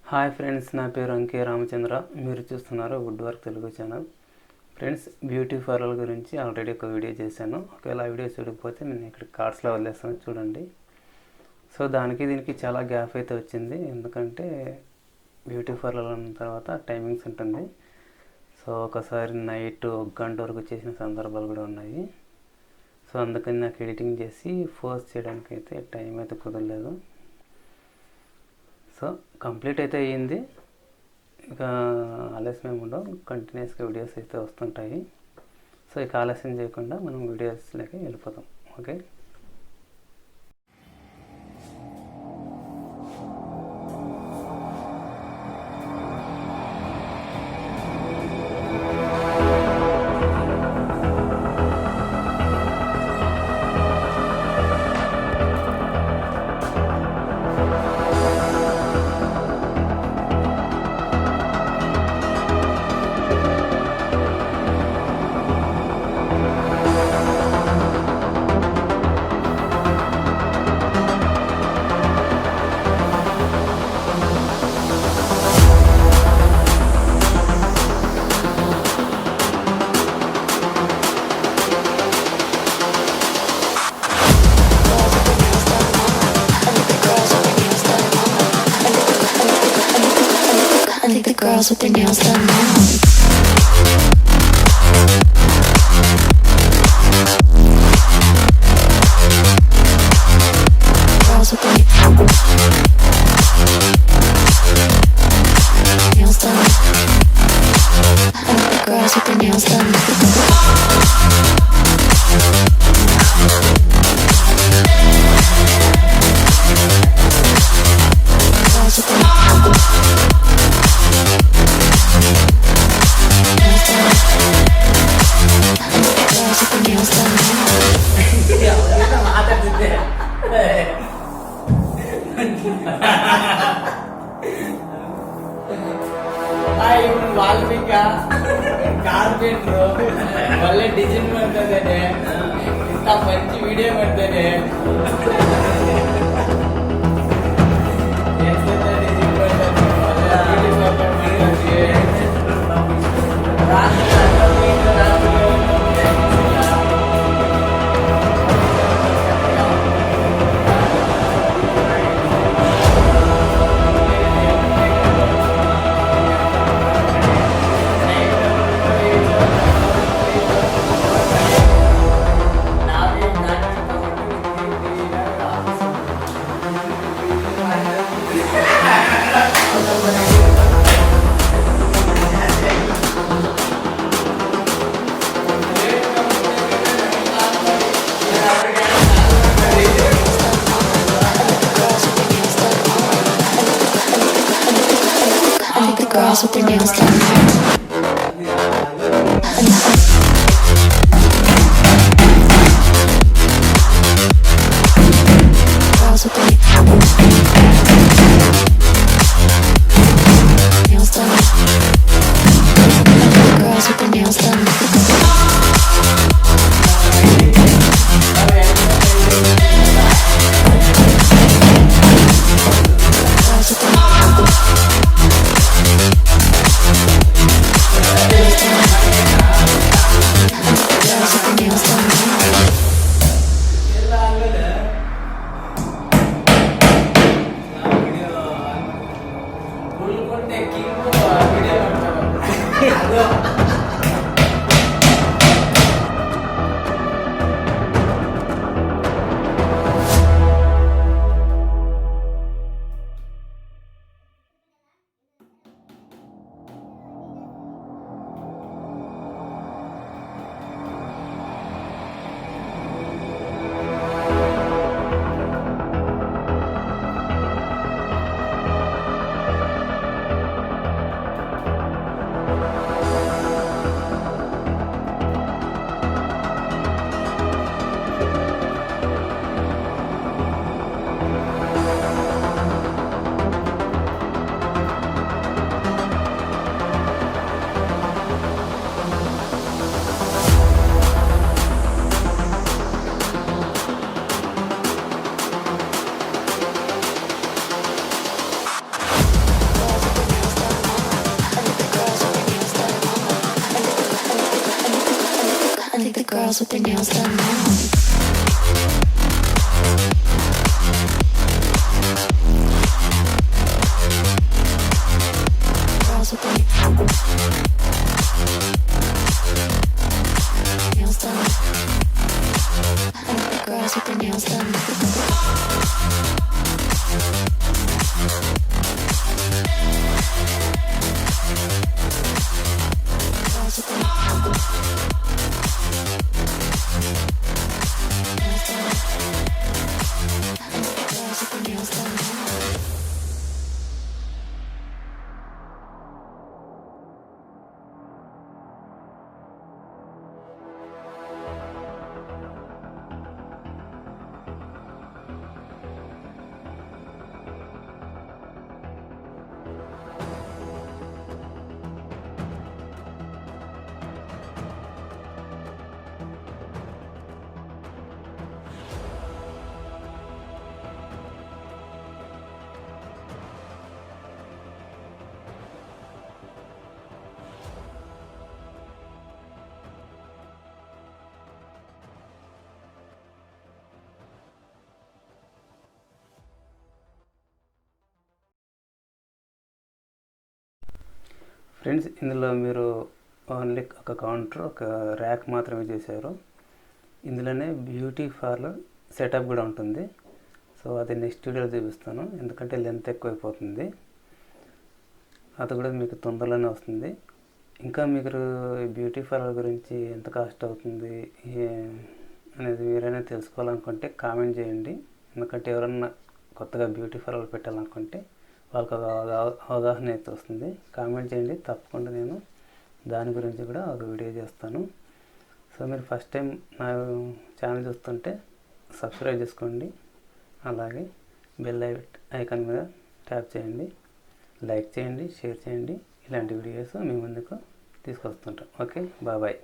Hi friends, నా పేరు అంకే రామచంద్ర. మీరు చూస్తున్నారు wood work Telugu channel. Friends, beauty parlour గురించి ఆల్రెడీ ఒక వీడియో చేశాను. ఒకవేళ ఆ వీడియో చూడకపోతే నేను ఇక్కడ కార్డ్స్లో వదిలేస్తాను, చూడండి. సో దీనికి చాలా గ్యాప్ అయితే వచ్చింది, ఎందుకంటే బ్యూటీ పార్లర్ అన్న తర్వాత టైమింగ్స్ ఉంటుంది. సో ఒకసారి నైట్ 1 గంట వరకు చేసిన సందర్భాలు కూడా ఉన్నాయి. సో అందుకని నాకు ఎడిటింగ్ చేసి పోస్ట్ చేయడానికి అయితే టైం అయితే కుదరలేదు. సో కంప్లీట్ అయితే అయ్యింది. ఇక ఆలస్యం ఉండవు, కంటిన్యూస్గా వీడియోస్ అయితే వస్తుంటాయి. సో ఇక ఆలస్యం చేయకుండా మనం వీడియోస్లోకి వెళ్ళిపోతాం. Okay, girls with their nails done now. Girls with their nails done. I like the girls with their nails done. Girls with their ವಾಲ್ಮೀಕ ಕಾರ್ಪೆಂಟ್ರು ಒಳ್ಳೆ ಡಿಸೈನ್ ಮಾಡ್ತಾ ಇದ್ದೇನೆ, ಇಂಥ ಮಂచి ವಿಡಿಯೋ ಮಾಡ್ತೇನೆ. Girls with their nails done. Girls with their nails done. Girls with their nails done. girls with their nails done now. Girls with their nails done. I like the girls with their nails done. Girls with their nails done. Friends, ఇందులో మీరు only ఒక counter, ఒక rack మాత్రమే చేశారు. ఇందులోనే beauty parlour setup కూడా ఉంటుంది. So అది నెక్స్ట్ వీడియోలో చూపిస్తాను, ఎందుకంటే లెంత్ ఎక్కువైపోతుంది. అది కూడా మీకు తొందరలోనే వస్తుంది. ఇంకా మీరు బ్యూటీ పార్లర్ గురించి ఎంత కాస్ట్ అవుతుంది అనేది మీరైనా తెలుసుకోవాలనుకుంటే కామెంట్ చేయండి. ఎందుకంటే ఎవరన్నా కొత్తగా బ్యూటీ పార్లర్ పెట్టాలనుకుంటే వాళ్ళకి ఒక అవగాహన అయితే వస్తుంది. కామెంట్ చేయండి, తప్పకుండా నేను దాని గురించి కూడా ఒక వీడియో చేస్తాను. సో మీరు ఫస్ట్ టైం నా ఛానల్ చూస్తుంటే సబ్స్క్రైబ్ చేసుకోండి, అలాగే బెల్ ఐకాన్ మీద ట్యాప్ చేయండి, లైక్ చేయండి, షేర్ చేయండి. ఇలాంటి వీడియోస్ మీ ముందుకు తీసుకొస్తుంటాం. Okay, bye.